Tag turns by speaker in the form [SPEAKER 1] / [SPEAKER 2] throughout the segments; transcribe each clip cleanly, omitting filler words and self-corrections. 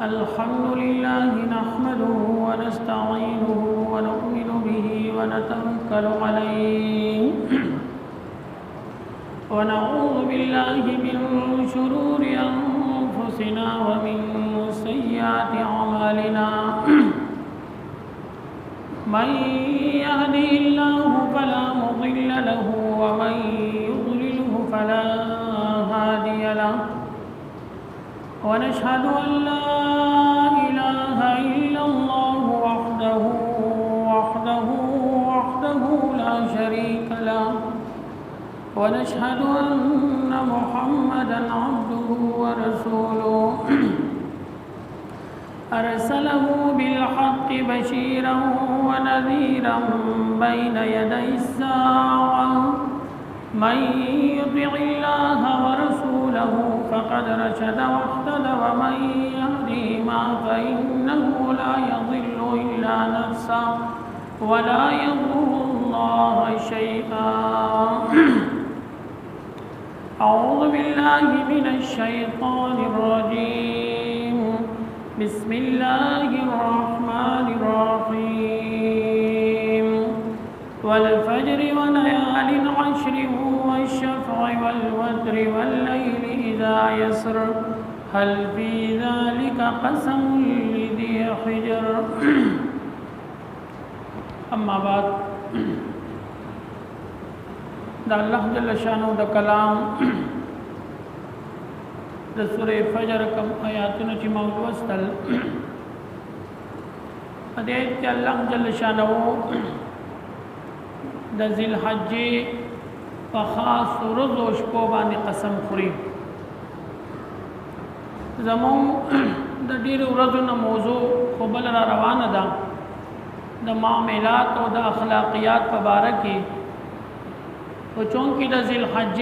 [SPEAKER 1] الحمد لله نحمده ونستعينه ونؤمن به ونتوكل عليه ونعوذ بالله من شرور أنفسنا ومن سيئات أعمالنا من يهده الله فلا مضل له ومن يضلله فلا هادي له ونشهد أن لا إله إلا الله وحده لا شريك له ونشهد أن محمدا عبده ورسوله أرسله بالحق بشيرا ونذيرا بين يدي الساعة من يطع الله ورسوله فقد رشد واهتدى ومن يهدهما فإنه لا يضل إلا نفسه ولا يضر الله شيئا أعوذ بالله من الشيطان الرجيم بسم الله الرحمن الرحيم والفجر وليال عشر والشفع والوتر والليل إذا يسر هل في ذلك قسم لذي حجر أما بعد دا اللہ جل شانو دا کلام دا سورہ فجر کم آیاتنا چی موضوع استل ادیت کہ اللہ جل شانو دا ذی الحج فخاص رز و شپو بانی قسم خوری زمون دا دیر ورزن موضوع خبل را روان دا دا معاملات و دا اخلاقیات پبارکی و چونکہ دا ذی الحج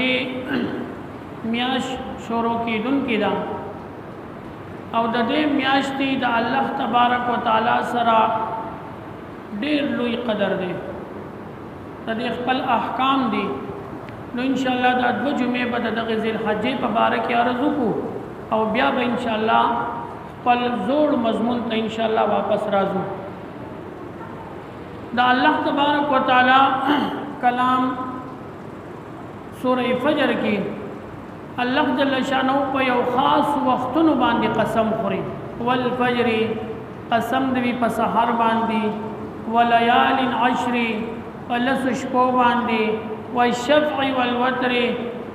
[SPEAKER 1] میاش شروع کی دن کی دا او دا دے میاش دی دا اللہ تبارک و تعالی سرا دیر لوی قدر دے دا دے خپل احکام دی نو انشاءاللہ دا دو جمعے با دا ذی الحج پبارک عرضو کو او بیا با انشاءاللہ خپل زوڑ مضمون تا انشاءاللہ واپس رازو دا اللہ تبارک و تعالی کلام سورہ فجر کی اللہ جل شانو پا یو خاص وقتنو باندی قسم خوری والفجر قسم دوی پا سحر باندی ولیال عشری ولس شپو باندی والشفع والوتر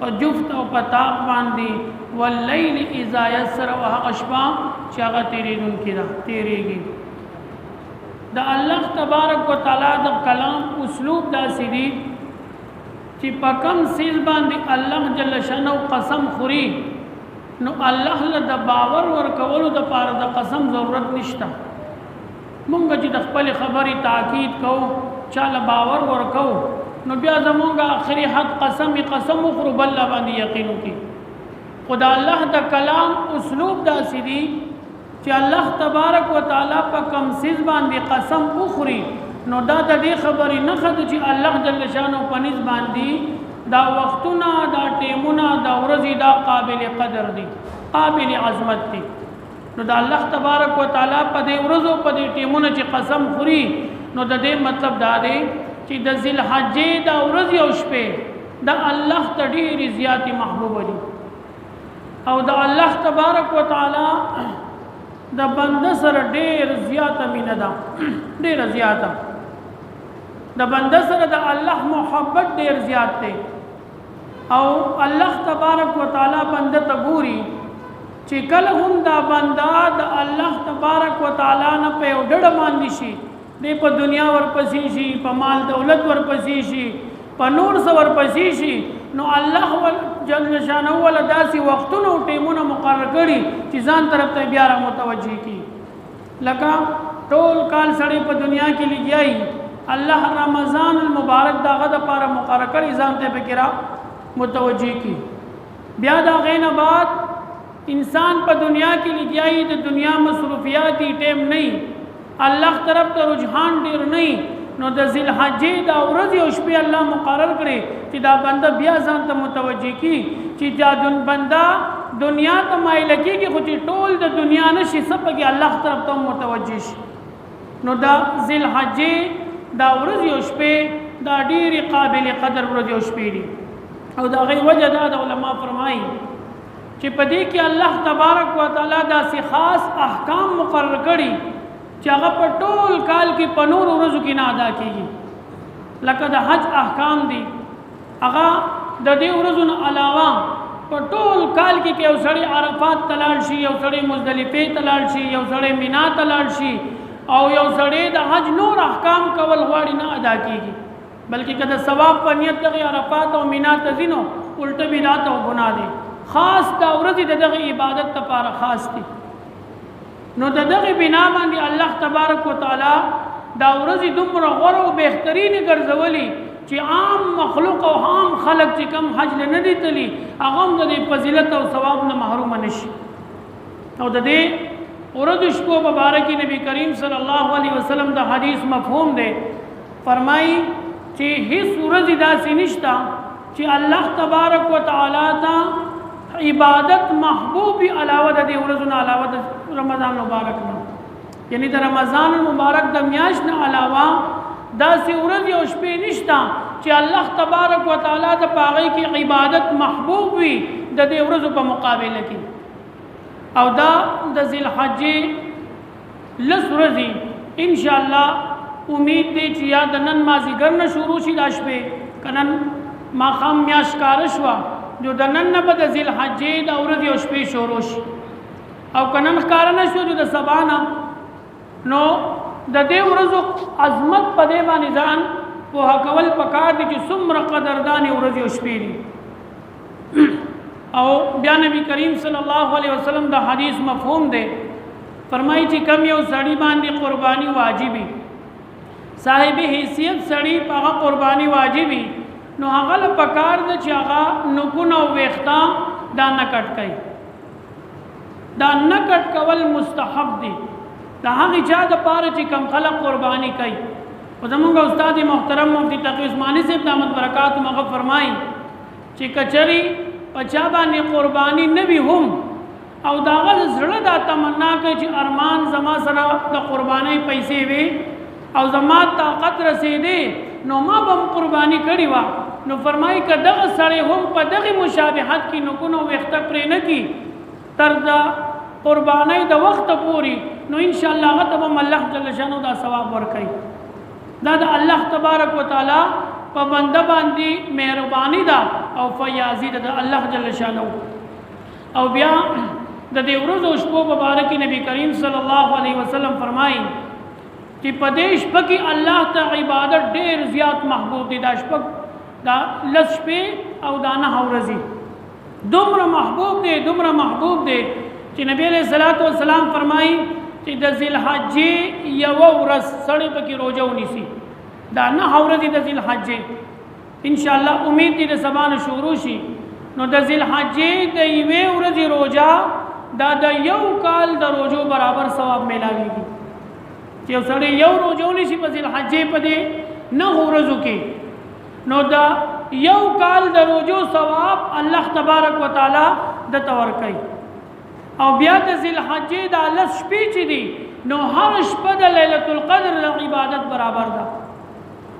[SPEAKER 1] وجفت و پتاق باندی واللیل اذا یسر و حق شپا چاگا تیری دن کی دا تیری گی دا اللہ تبارک و تعالی دا کلام اسلوب دا سیدی چی پا کم سیز باندی اللہ جل شانو قسم خوری نو اللہ لدہ باور ورکولو دا پار دا قسم ضرورت نشتا مونگا چی دا خپل خبری تاکید کو چالا باور ورکو نو بیا زمونگا آخری حد قسم اخرو بلا باندی یقینو کی خدا اللہ دا کلام اسلوب دا سیدی چی اللہ تبارک و تعالی پا کم سیز باندی قسم اخری نو دا دی خبری نخد چی اللہ جل شانو پنیز باندی دا وقتنا دا ٹیمنا دا ورزی دا قابل قدر دی قابل عظمت دی نو دا اللہ تبارک و تعالی پا دی ورزو پا دی ٹیمنا چی قسم خوری نو دا دی مطلب دا دی چی دا ذی الحج دا ورزی اوشپے دا اللہ تا دیر زیادی محبوب دی او دا اللہ تبارک و تعالی دا بندہ سر دیر زیادہ مینہ دا دیر زیادہ دا بندہ سر دا اللہ محبت دیر زیاد تے او اللہ تبارک و تعالی بندہ تگوری چی کل ہم دا بندہ دا اللہ تبارک و تعالی نا پہ اڈڑ ماندی شی دے پا دنیا ورپسی شی پا مال دولت ورپسی شی پا نور سا ورپسی شی نو اللہ جل شانہ والا داسی وقتونو ٹیمونا مقرر کری چی زان طرف تا بیارا متوجہ کی لکا ٹول کال سڑے پا دنیا کی لی جائی اللہ رمضان المبارک دا غد پارا مقرر کری زان تے بکرا متوجہ کی بیا دا غین بعد انسان پا دنیا کی لی جائی دا دنیا مصروفیاتی ٹیم نہیں اللہ طرف تا رجحان دیر نہیں نو د ذی الحجې دا ورځ او شپې الله مقرر کړي چې دا بنده بیا ځان ته متوجه کی چې دا دن بنده دنیا ته مایل کېږي خو چې ټول د دنیا نه شي څه پکې الله طرف ته متوجه شي. نو دا ذی الحجې دا ورځې او شپې دا ډېرې قابل قدر ورځې او شپې دي. او د هغې وجه دا د علما فرمایي چې په دې کې الله تبارک وتعالی داسې خاص احکام مقرر کړي چې هغه په ټول کال کې په نورو ورځو کې نه ادا کېږي. لکه د حج احکام دي هغه د دې ورځو نه علاوه په ټول کال کې یو سړی عرفات ته لاړ شي، یو سړی مزدلفې ته لاړ شي، یو سړی مینا ته لاړ شي او یو سړی د حج نور احکام کول غواړي نه ادا کېږي. بلکې که د ثواب په نیت دغه عرفات او مینا ته ځي نو الټه بدعت او ګناه دی. خاص دا ورځې د دغه عبادت لپاره خاص دي. نو د دغه بنا باندې الله تبارک وتعالی دا ورځې دومره غوره او بهترینې ګرځولي چې عام مخلوق او عام خلق چې کم حج نه دي تلي هغه هم د فضیلت او ثواب نه محروم نشي. او د دې ورځو شپو مبارک نبی کریم صلی الله علیه وسلم د حدیث مفهوم دی. فرمایي چې هیڅ ورځ داسې نشته چې الله تبارک وتعالی ته عبادت محبوبی علاوه د دې ورځو نه علاوه د رمضان مبارک نه، یعنی د رمضان مبارک د میاشت نه علاوه داسې ورځې او شپې نشته چې الله تبارک وتعالی د پاغې کې عبادت محبوب وي د دې ورځو په مقابله کې. او دا د ذی الحجې لس ورځې ان شاء الله امید دی چې یا د نن مازدیګر نه شروع شي دا شپې که نن ماښام میاشت ښکاره شوه نو د نن نه به د ذی الحجې د ورځې او شپې شروع شي، او که نن ښکاره نه شو نو د سبا نه نو د دې ورځو عظمت په دې باندې ځان پوهه کول پکار دي چې څومره قدردانې ورځې او شپې دي. او بیا نبی کریم صلی الله علیه وسلم د حدیث مفهوم دی. فرمایي چې کم یو سړي باندې قرباني واجبي، صاحب حیثیت سړي په هغه قرباني واجبي، نو هغه له پکار ده چې هغه نوکونه او ویښته دا نه کټ کوي. دا نه کټ کول مستحب دي د هغې چا دپاره چې کم خلق قرباني کوي. خو زمونږ استاد محترم مفتی تقی عثماني صاحب دامت برکات هغه فرمایي چې کچري په چا باندې قرباني نه وي هم او د هغه زړه دا تمنا کوي چې ارمان زما سره د قربانۍ پیسې وي او زما طاقت رسېدې نو ما به هم قرباني کړې وه، نو فرمایي که دغه سړی هم په دغې مشابهت کې نوکونه او ویښته پرې نه کړي تر د قربانۍ د وخته پورې، نو انشاءالله هغه ته به هم الله جل شانو دا ثواب ورکوي. دا د الله تبارک وتعالی په بنده باندې مهرباني ده او فیاضي ده د الله جل شانو. او بیا د دې ورځو شپو مبارک نبی کریم صلی الله علیه وسلم فرمایي چې په دې شپه کې الله ته عبادت ډېر زیات محبوب دي. دا شپه دا لس شپې او دا 9 ورځې دومره محبوب دی چې نبی علیہ الصلوۃ والسلام فرمایي چې د ذی الحجې یوه ورځ سړی پکې روژه ونیسي. دا 9 ورځې د ذی الحجې انشاءالله امید دی د سبا نه شروع شي، نو د ذی الحجې د یوې ورځې روژه دا د یو کال د روژو برابر ثواب میلاویږي. چې یو سړی یو روژه ونیسي په ذی الحجې په دې 9 ورځو کې نو دا یو کال د روژو ثواب الله تبارک وتعالی دته ورکوي. او بیا د ذی الحجې دا لس شپې چې دي نو هر شپه د لیلة القدر د عبادت برابر ده.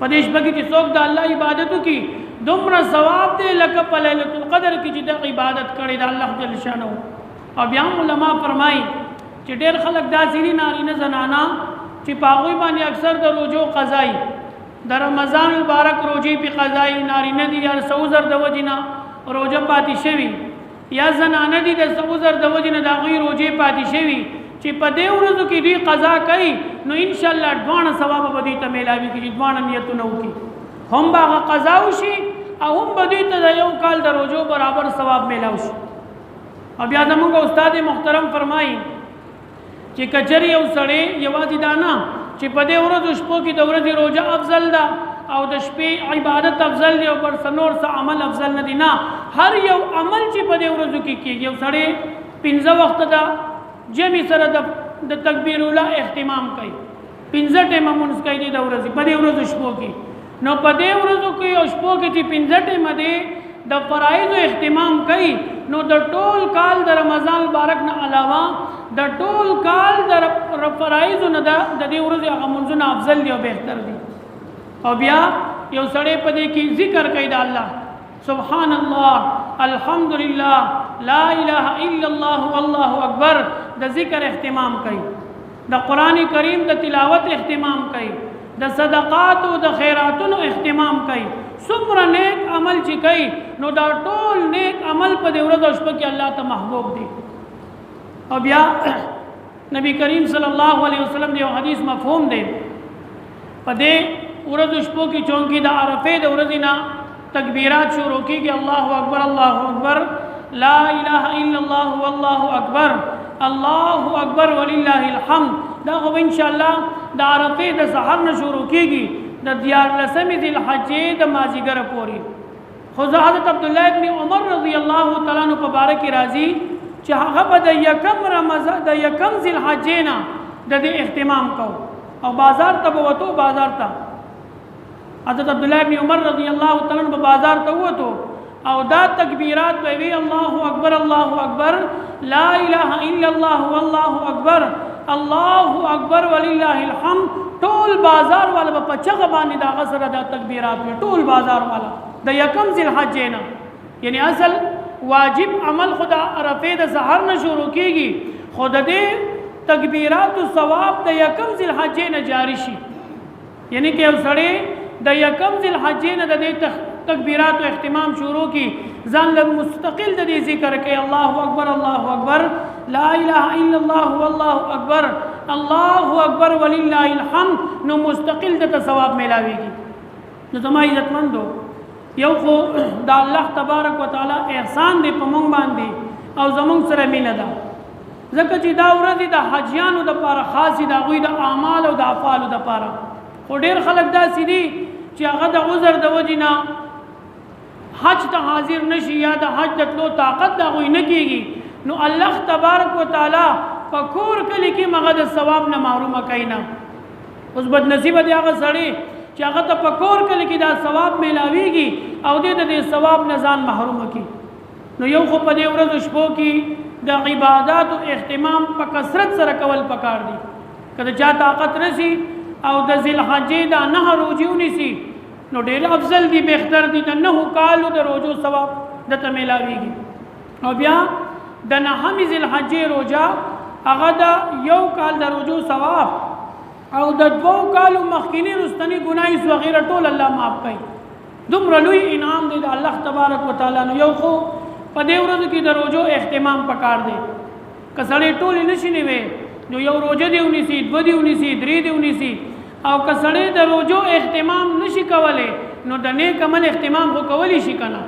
[SPEAKER 1] په دې شپه کې چې څوک د الله عبادت وکړي دومره ثواب دی لکه په لیلة القدر کې چې د عبادت کړی د الله جل شانه. او بیا هم علما فرمایي چې ډېر خلک داسې دي نارینه زنانه چې په هغوی باندې اکثر د روژو قضایي د رمضان مبارک روژې پې قضایي نارینه دي یا څه عذر د وجې نه روژه پاتې شوي یا زنانه دي د څه عذر د وجې نه د هغوی روژې پاتې شوي چې په دې ورځو کې دوی قضا کوي نو انشاءالله دواړه ثواب به دوی ته میلاوي کړي، دواړه نیتونه وکړي، هم به هغه قضا وشي او هم به دوی ته د یو کال د روژو برابر ثواب میلاو شي. او بیا زموږ استاد محترم فرمایي چې کچري یو سړی یوازې دا نه چې په دې ورځو شپو کې د ورځې روژه افضل ده او د شپې عبادت افضل دی او پر نور څه عمل افضل نه دی، نه هر یو عمل چې په دې ورځو کې کېږي یو سړی 15 وخته د جمع سره د تکبیر الله اهتمام کوي، 15 ټیمه مونځ کوي د ورځې په دې ورځو شپو کې، نو په دې ورځو کې او شپو کې چې 15 ټیمه دی د فرایض اهتمام کوي نو د ټول کال د رمضان مبارک نه علاوه د ټول کال د فرایض نه د دې ورځې هغه منځونه افضل دي او بهتر دي. او بیا یو سړی په دې کې ذکر کوي د الله سبحان الله الحمدلله لا اله الا الله والله اکبر د ذکر اهتمام کوي، د قران کریم د تلاوت اهتمام کوي، د صدقات او د خیراتونو اهتمام کوي. څومره نیک عمل چې کوي نو دا ټول نیک عمل په دې ورځ او شپه کې الله ته محبوب دي. او بیا نبی کریم صلی الله علیه وسلم دی حدیث مفهوم دی په دې ورځ او شپه کې چونکی د عرفه د ورځې نه تکبیرات شروع کیږي الله اکبر الله اکبر لا اله الا الله والله اکبر الله اکبر ولله الحمد. دا خو ان شاء الله د عرفه د سحر نه شروع کیږي د 14 ذی الحجې د مازیګر پورې. خو حضرت عبد الله ابن عمر رضی الله تعالی عنہ په باره کې راځي چې هغه په د یکم رمضان د یکم ذی الحجې نه د دې اهتمام کو او بازار ته وته بازار ته حضرت عبد الله ابن عمر رضی الله تعالی عنہ په بازار ته وته او دا تکبیرات به وی الله اکبر لا اله الا الله والله اکبر الله اکبر ولله الحمد. ټول بازار والا په چغه باندې دا غسر د تکبیرات په ټول بازار والا د یکم ذی الحجې نه یعنی اصل واجب عمل خدا عرفه د سحر نه شروع کیږي خود دې تکبیرات او ثواب د یکم ذی الحجې نه جاری شي. یعنی که وسړی د یکم ذی الحجې نه د دې تکبیرات او اهتمام شروع کی ځان له مستقل د دې ذکر کوي الله اکبر لا اله الا الله والله اکبر الله اکبر ولله الحمد نو مستقل د ثواب ملاويږي. نو زما عزتمندو یو خو د الله تبارک وتعالى احسان دی په مونږ باندې او زمونږ سره مینه ده ځکه چې دا ورځ د حجیانو د لپاره خاصه د غوی د اعمال او د افعال د لپاره. خو ډیر خلک داسې دي چې هغه د عذر د وجې نه حج ته حاضر نشي یا د حج د تلو طاقت د غوی نه کیږي نو الله تبارک وتعالى په کور کلی کې مغه د ثواب نه محروم کینا. اوس بد نصیب دی هغه سړی چې هغه ته په کور کلی کې دا ثواب ملاويږي او دې د ثواب نه ځان محروم کی. نو یو خو په دې ورځ شپو کې د عبادت او اهتمام په کثرت سره کول پکار دي. کله چا طاقت رسی او د ذی الحجې دا نه روزيونی سي نو ډېر افضل دي بهتر دي د نه کالو د روزو ثواب د ته ملاويږي. او بیا د نهم ذی الحجې روزه هغه د یو کال د روزو ثواب او د 2 کالو مخکینی رستنی ګناي صغیره ټول الله معاف کوي. دومره لوی انعام دی د الله تبارک وتعالى. نو یو خو په دې ورځو کې د روزو اهتمام پکار دی. کسړې ټول نشي نیوي نو یو روزه دیونی سي 2 دیونی سي 3 دیونی سي او کسړې د روزو اهتمام نشي کولای نو د نیک عمل اهتمام خو کولی شي کنه.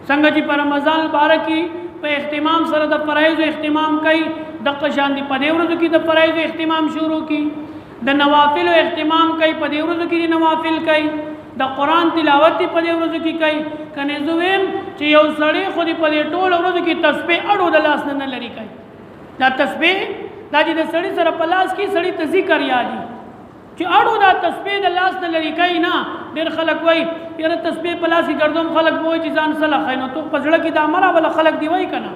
[SPEAKER 1] څنګه چې په رمضان مبارکي په اهتمام سره د فرایض اهتمام کوي د قشان دی په دې ورځو کې د فرایض اهتمام شروع کی د نوافل اهتمام کوي په دې ورځو کې نوافل کوي د قران تلاوت په دې ورځو کې کوي. کنه زویم چې یو سړی خو دې په دې ټول ورځو کې تسبیح اړو د لاس نه لري کوي. دا تسبیح دا چې د سړی سره په لاس کې سړی ته ذکر یادي چې اړو دا تسبیح د لاس نه لري کوي نه. ډېر خلک وایي یاره تسبیح په لاس کې ګرځوم خلک وایي چې ځان سره خاینو تو په ځړه کې د امره ولا خلک دی وایي کنه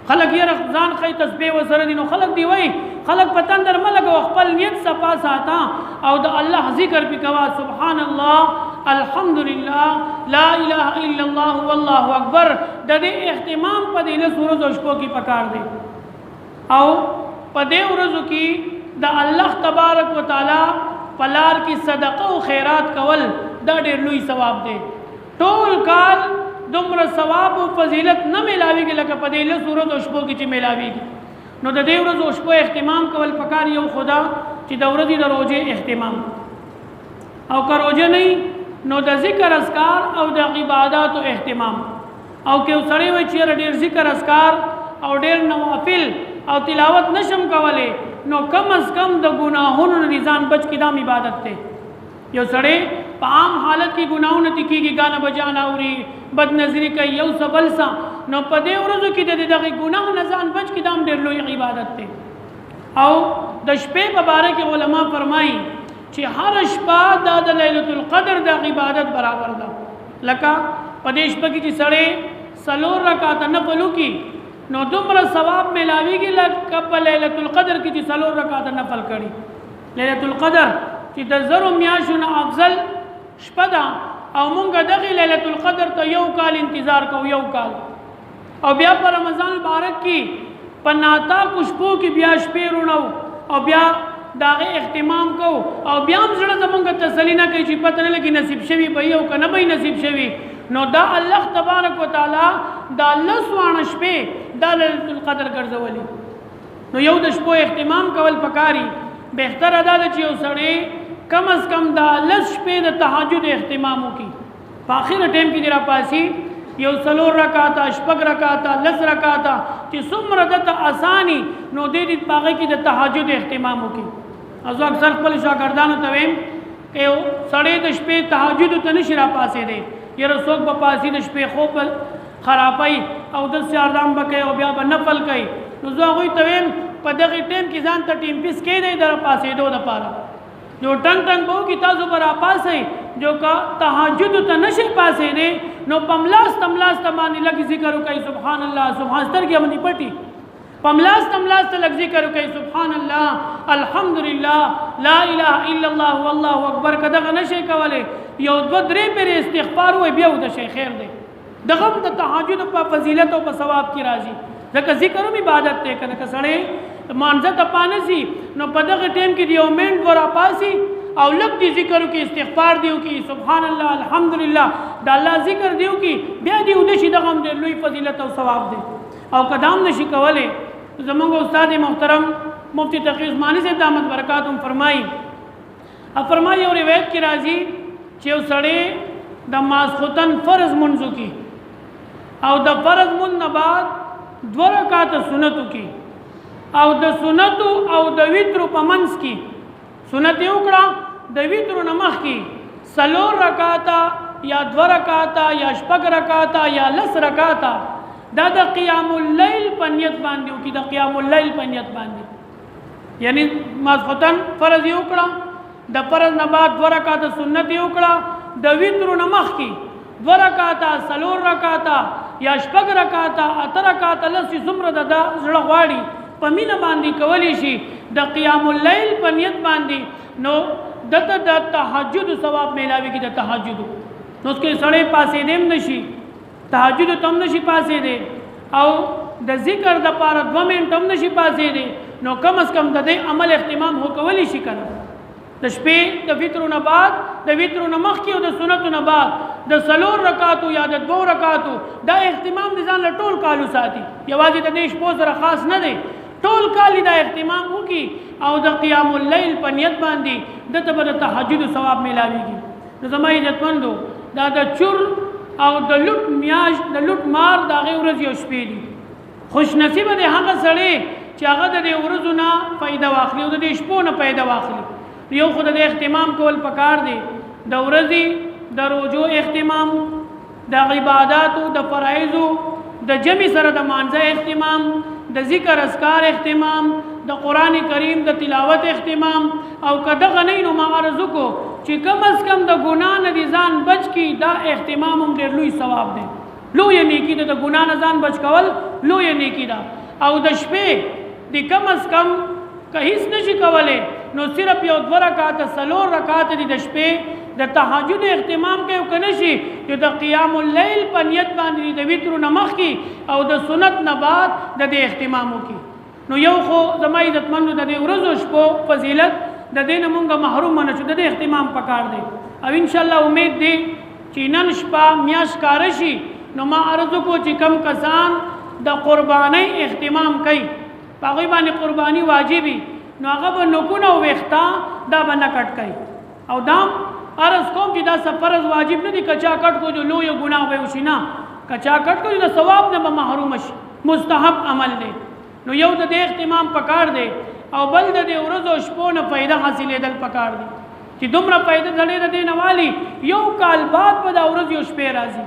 [SPEAKER 1] خلک یې ځان خې تسبیح وسره دي نو خلک دی وایي خلک پتن در ملګ او خپل نیت صفا ساته او د الله ذکر پکوا سبحان الله الحمدلله لا اله الا الله والله اکبر. د دې اهتمام په دې له ورځو شپو کې پکار دی او په دې ورځو کې د الله تبارک وتعالى پلار کی صدقه او خیرات کول دا ډېر لوی ثواب دی. ټول کال دومره ثواب او فضیلت نه ملاويږي لکه په دې له ورځو شپو کې چې ملاويږي. نو د دې ورځو شپو اهتمام کول پکار یو خدا چې د ورځې د روزې اهتمام او که روزه نه نو د ذکر اذکار او د عبادت او اهتمام او که سړی وي چې ډېر ذکر اذکار او ډېر نوافل او تلاوت نشم کولای نو کم از کم د ګناهونو نه ځان بچ کی دام عبادت ته. یو سړی په عام حالت کې ګناهونه تکیږي غانا بجانا اوري بد نظری کوي یو سبل سا نو په دې ورځو کې دغه ګناه نه ځان بچ کی دام ډېر لوی عبادت ته. او د شپې په باره کې علما فرمایي چې هر شپه د ليله القدر د عبادت برابر ده. لکه پدیش پکی چې سړی سلور رکعات نفل وکي نو دومره ثواب ملاویږي لکه په لیلۃ القدر کې چې سلور رکعات نفل کړي. لیلۃ القدر چې د زرو میاشتو نه افضل شپه ده او مونږ دغه لیلۃ القدر ته یو کال انتظار کوو، یو کال. او بیا په رمضان مبارک کې په ناتاکو شپو کې بیا شپې رونو او بیا داغه اهتمام کو او بیا هم زړه زمونږ تسلی نه کوي چې پته نه لګي نصیب شوي به یو که نه به نصیب شوي. نو دا الله تبارک وتعالی دا 10 شپې دا لیلۃ القدر ګرځولي. نو یو د شپو اهتمام کول پکاري. بهتره دا ده چې یو سړی کم از کم دا 10 شپې د تهجد اهتمام وکړي. په آخر ټیم کې را پاسي یو سلور رکعاته، شپږ رکعاته، 10 رکعاته چې څومره دته اساني نو دې دې پاغه کې د تهجد اهتمام وکړي. زه اکثر خپل شاګردانو ته وایم چې سړی د شپې تهجد ته نشي را پاسې دی، یره څوک به پاسي د شپې خوب خرابای او د سیاردام بکې او بیا به نفل کوي. نو زه هغوی ته وایم په دغه ټیم کې ځان ته ټیم پیس کېدی در پاسېدو دپاره جو ټنګ ټنګ به وکړي تاسو به راپاسئ. جو که تهجد ته نشئ پاسېدی نو په ملاسته ملاسته باندې لږ ذکر وکړئ سبحان الله، سبحان سترګې باندې پټي په ملاسته ملاسته لږ ذکر وکړئ سبحان الله، الحمدلله، لا اله الا الله والله اکبر. که دغه نشئ کولی یو 2-3 پرې استغفار ووایئ بیا ودشئ، خیر دی. دغه هم د تهجد په فضیلت او په ثواب کې راځي. ځکه ذکر هم عبادت دی. که نه که سړی مانځه ته پانسي نو په دغه ټیم کې د یو منټ به راپاسي او لږ دې ذکر وکړي، استغفار دې وکړي، سبحان الله، الحمدلله، د الله ذکر دې وکړي، بیا دې ودشي. دغه هم ډېر لوی فضیلت او ثواب دی. او که دا هم نشي کولی زمونږ استاد محترم مفتی تقی عثماني صاحب دامت برکات هم فرمایي یو روایت کې راځي چې یو سړی د ماسخوتن فرض مونځ وکړي او د فرض مونځ نه بعد 2 رکعاته سنت وکړي او د سنتو او د وترو په منځ کې سنت یې وکړه، د وترو نه مخکې 4 رکعاته یا 2 رکعاته یا 6 رکعاته یا 10 رکعاته دا د قیام اللیل په نیت باندې وکړي. د قیام اللیل په نیت باندې یعنی ماسخوتن فرض یې وکړه، د فرض نه بعد 2 رکعاته سنت یې وکړه، د وترو نه مخکې 2 رکعاته، 4 رکعاته یا 6 رکعاته، 8 رکعاته، لس څومره د زړه غواړي په مینه باندې کولی شي د قیام اللیل په نیت باندې. نو دته د تهجد ثواب میلاویږي. د تهجد نو اس کې سړی پاسېدی هم نشي، تهجد ته هم نشي پاسېدی او د ذکر دپاره 2 منټه هم نشي پاسېدی. نو کم از کم د دې عمل اهتمام هو کولی شي که نه. د شپې د وترو نه بعد، د وترو نه مخکې او د سنتو نه بعد د 4 رکعاتو یا د 2 رکعاتو دا اهتمام د ځان له ټول کالو ساتي. یوازې د دې شپو سره خاص نه دی، ټول کال دا اهتمام وکړي او د قیام اللیل په نیت باندې دته به د تهجد ثواب میلاویږي. نو زما عزتمندو دا د چور او د لوټ میاشت د لوټ مار د هغې ورځې او شپې دي. خوش نصیبه دی هغه سړی چې هغه د دې ورځو نه فایده واخلي او د دې شپو نه فایده واخلي. یو خو د دې اهتمام کول پکار دی، د ورځې د روزو اهتمام، د عباداتو د فرایضو د جمع سره د مانځه اهتمام، د ذکر اذکار اهتمام، د قرآن کریم د تلاوت اهتمام. او که دغه نه نو ما عرض وکړو چې کم از کم د ګناه نه دې ځان بچ کړي، دا اهتمام هم ډېر لوی ثواب دی، لویه نیکي ده. د ګناه نه ځان بچ کول لویه نیکي ده. او د شپې د کم از کم که هیڅ نشي کولی نو صرف یو 2 رکعاته 4 رکعاته دي د شپې د تهجد اهتمام کوي. او که نشي چې د قیام اللیل په نیت باندې د وترو نه مخکې او د سنت نه بعد د دې اهتمام وکړي. نو یو خو زما عزتمندو د دې ورځو شپو فضیلت د دې نه مونږ محروم نه شو، د دې اهتمام پکار دی. او انشاءالله امید دی چې نن شپه میاشت کاره شي نو ما عرض وکړو چې کم کسان د قربانۍ اهتمام کوي، په هغوی باندې قرباني واجبي، نو هغه به نوکونه او ویښته دا به نه کټ کوي. او دا عرض کوم چې دا فرض واجب نه دي، که چا کټ کو جو لویه ګناه به وشي، نه، که چا کټ کو د ثواب نه به محروم شي، مستحب عمل دی. نو یو د دې اهتمام پکار دی او بل د دې ورځو شپو نه فایده حاصلېدل پکار دی چې دومره فایده زړې د دې نه والي یو کال بعد به دا ورځ یو شپې راځي.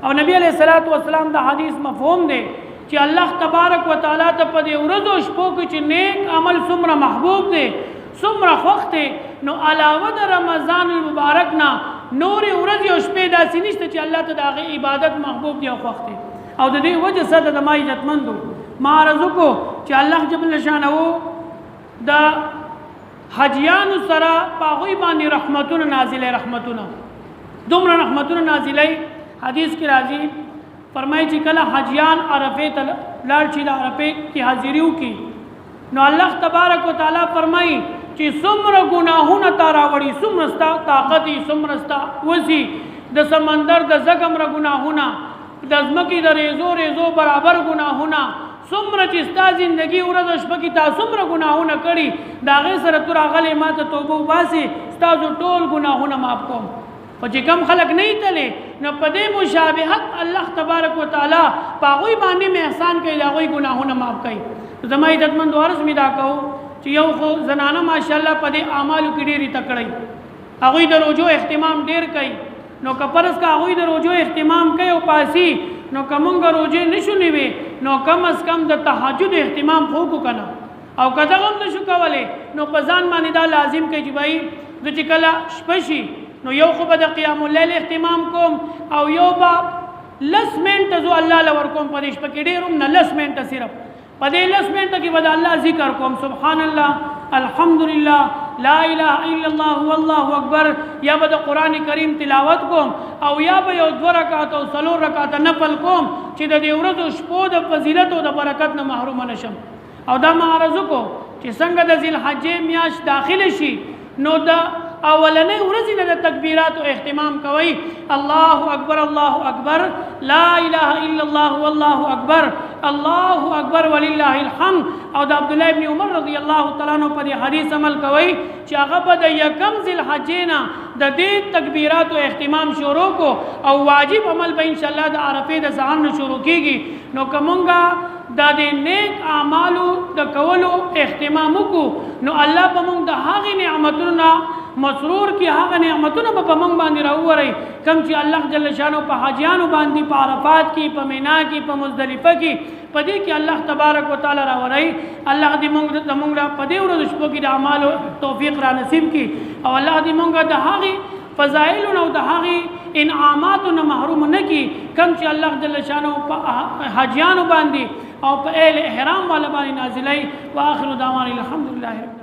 [SPEAKER 1] او نبی علیه الصلاۃ والسلام د حدیث مفهوم دی چې الله تبارک وتعالی ته په دې ورځو شپو کې چې نیک عمل څومره محبوب دی، څومره خوښ دی، نو علاوه د رمضان المبارک نه نور ورځ او شپې داسې نشته چې الله ته د هغې عبادت محبوب دی او خوښ دی. او د دې وجه سره د ما عزتمندو ما عرض وکړو چې الله جل شانه د حجیانو سره په هغوی باندې رحمتونه نازلوي، رحمتونه دومره رحمتونه نازلوي. حدیث کې راځي فرمایي چې کله حجیان عرفې ته لاړ شي، د عرفې کې حاضري وکړي، نو الله تبارک وتعالی فرمایي چې څومره ګناهونه تا راوړي، څومره ستا طاقت وي، څومره ستا وسي، د سمندر د زګمره ګناهونه، د ځمکې د ریزو ریزو برابر ګناهونه، څومره چې ستا زندګي ورځ او شپه کې تا څومره ګناهونه کړي، د هغې سره تو راغلی ما ته توبه وباسې، ستاسو ټول ګناهونه معاف کوم. خو چې کم خلک نه یې تللی، نو په دې مشابهت الله تبارک وتعالی په هغوی باندې مې احسان کوي، د هغوی ګناهونه معاف کوي. زما عزتمندو عرض مې دا کوو چې یو خو زنانه ماشاءالله په دې اعمالو کې ډېرې تکړه وي، هغوی د روژو اهتمام ډېر کوي. نو که فرض که هغوی د روژو اهتمام کوي او پاسي، نو که مونږ روژې نشو نیوې، نو کم از کم د تهجد اهتمام خو وکړو که نه. او که دغه هم نشو کولی، نو په ځان باندې دا لازم کوي چې بھائی زه چې کله شپه شي، نو یو خو به د قیام اللیل اهتمام کوم، او یو به 10 منټه زه الله له ورکوم په دې شپه کې، ډېر هم نه 10 منټه صرف په دې 10 منټه کې به د الله ذکر کوم، سبحان الله، الحمدلله، لا اله الا الله والله اکبر، یا به د قرآن کریم تلاوت کوم، او یا به یو 2 رکعات او 4 رکعات نفل کوم چې د دې ورځو شپو د فضیلت او د برکت نه محروم نشم. او دا ما عرض وکړو چې څنګه د ذوالحجې میاشت داخله شي، نو د اولنې ورځې نه د تکبیراتو اهتمام کوئ، الله اکبر الله اکبر، لا اله الا الله والله اکبر، الله اکبر ولله الحمد. او د عبدالله ابن عمر رضی الله تعالی عنہ په دې حدیث عمل کوئ چې هغه به د 1 ذوالحجې نه د دې تکبیراتو اهتمام شروع کو، او واجب عمل به انشاءالله د عرفې د سهار نه شروع کیږي. نو که مونږه د دې نیک اعمالو د کولو اهتمام وکړو، نو الله به مونږ د هغې نعمتونو مسرور کی، هغه نعمتونه به په موږ باندې راوورئ کوم چې الله جل شانه په حاجیانو باندې په عرفات کې، په مینا کې، په مزدلفه کې، په دې کې الله تبارک وتعالی راوورئ. الله دې موږ په دې ورځو شپو کې د اعمالو توفیق را نصیب کړي، او الله دې موږ د هغې فضایلو او د هغې انعاماتو نه محروم نه کړي کوم چې الله جل شانه په حاجیانو باندې او په اهل احرام والا باندې نازلوي. واخر دعوانا الحمدلله.